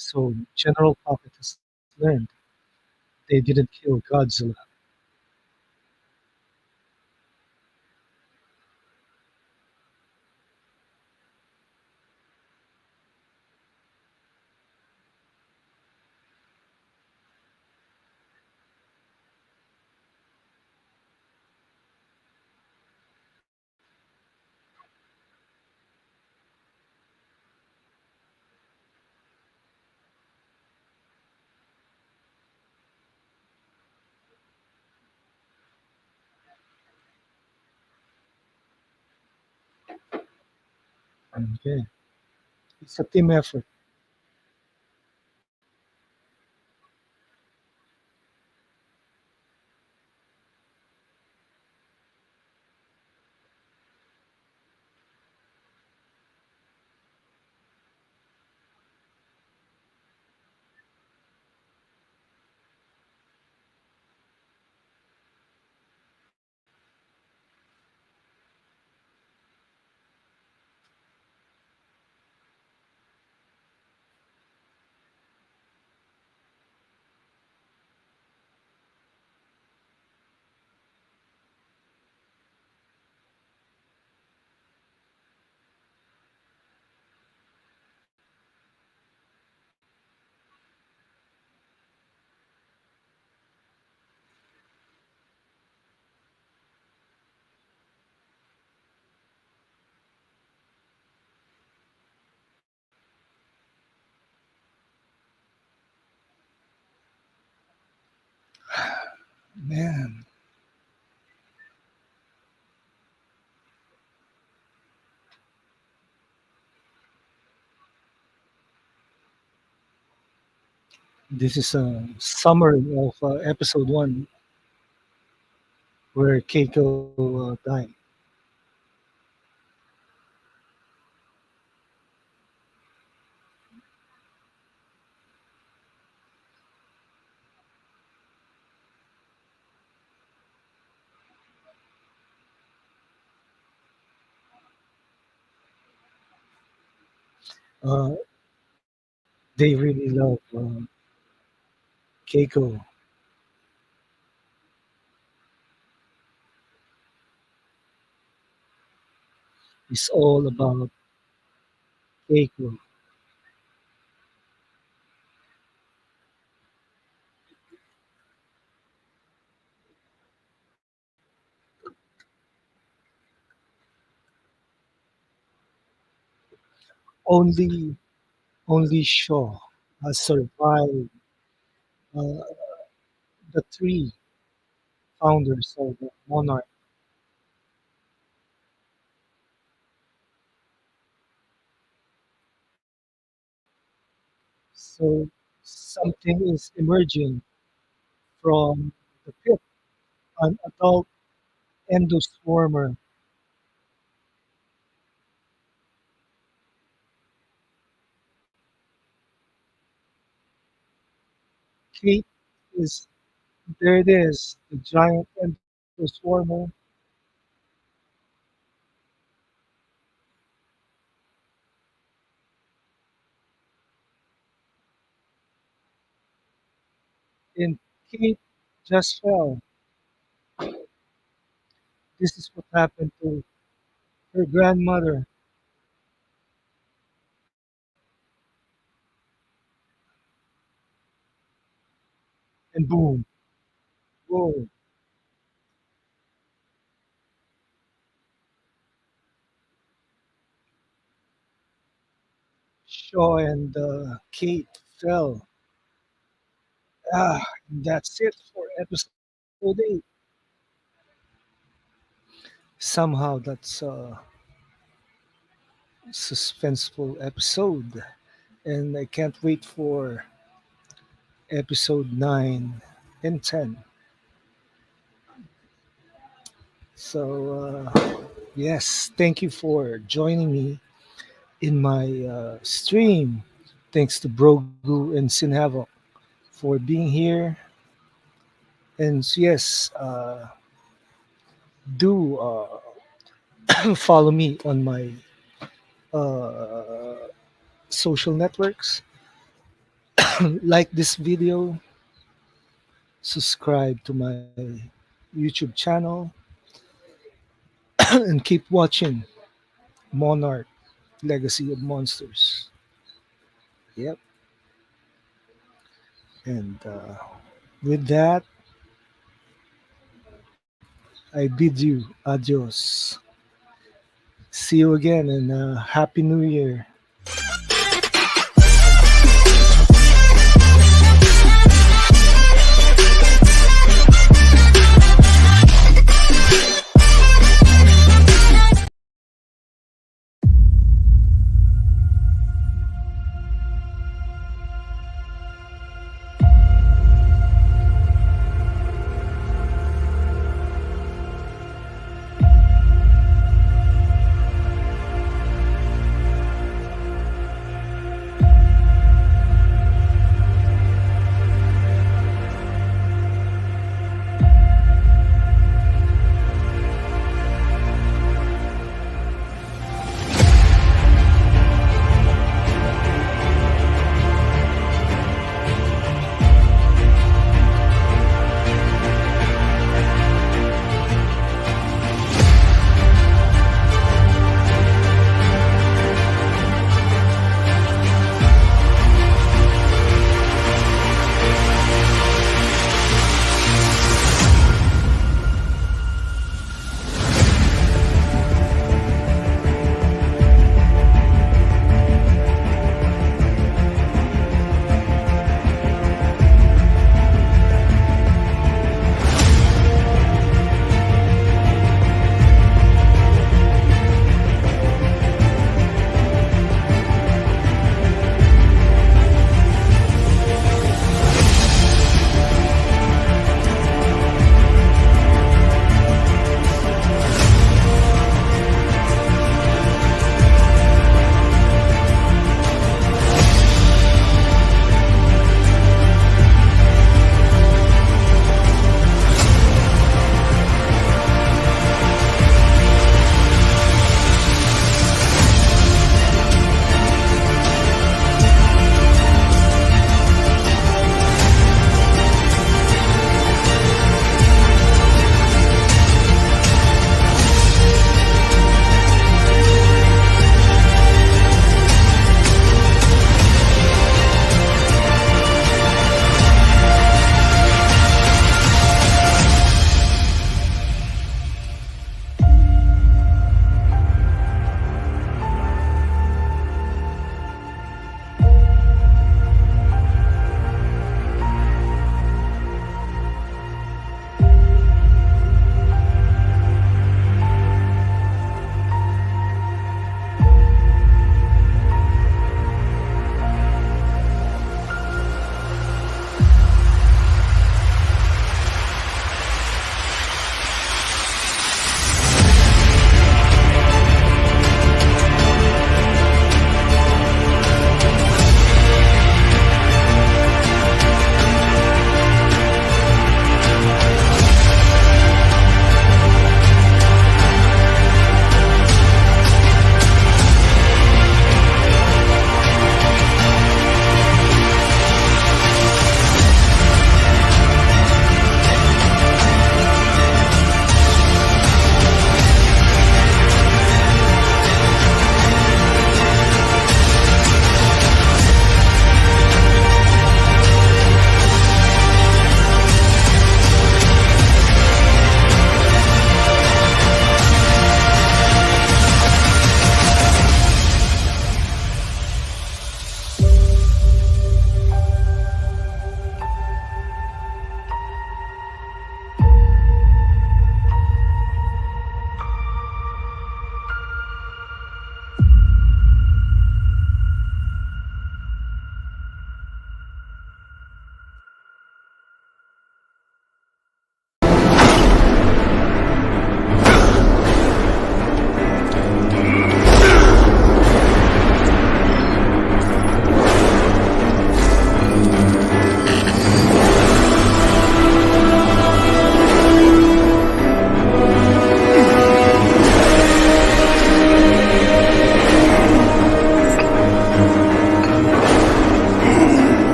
So General Puckett has learned they didn't kill Godzilla. Okay. It's a team effort. Man, this is a summary of episode one where Keiko died. Uh, they really love Keiko. It's all about Keiko. Only only Shaw has survived uh, the three founders of Monarch. So something is emerging from the pit, an adult endoswarmer. Kate is there it is, the giant endoswarmer. And Kate just fell. This is what happened to her grandmother. And boom, boom. Shaw and Kate fell. Ah, that's it for episode 8. Somehow that's a suspenseful episode. And I can't wait for episode 9 and 10. So, yes, thank you for joining me in my stream. Thanks to Brogu and Sinhavo for being here. And yes, do follow me on my uh, social networks. Like this video, subscribe to my YouTube channel, and keep watching Monarch Legacy of Monsters. Yep. And with that, I bid you adios. See you again and Happy New Year.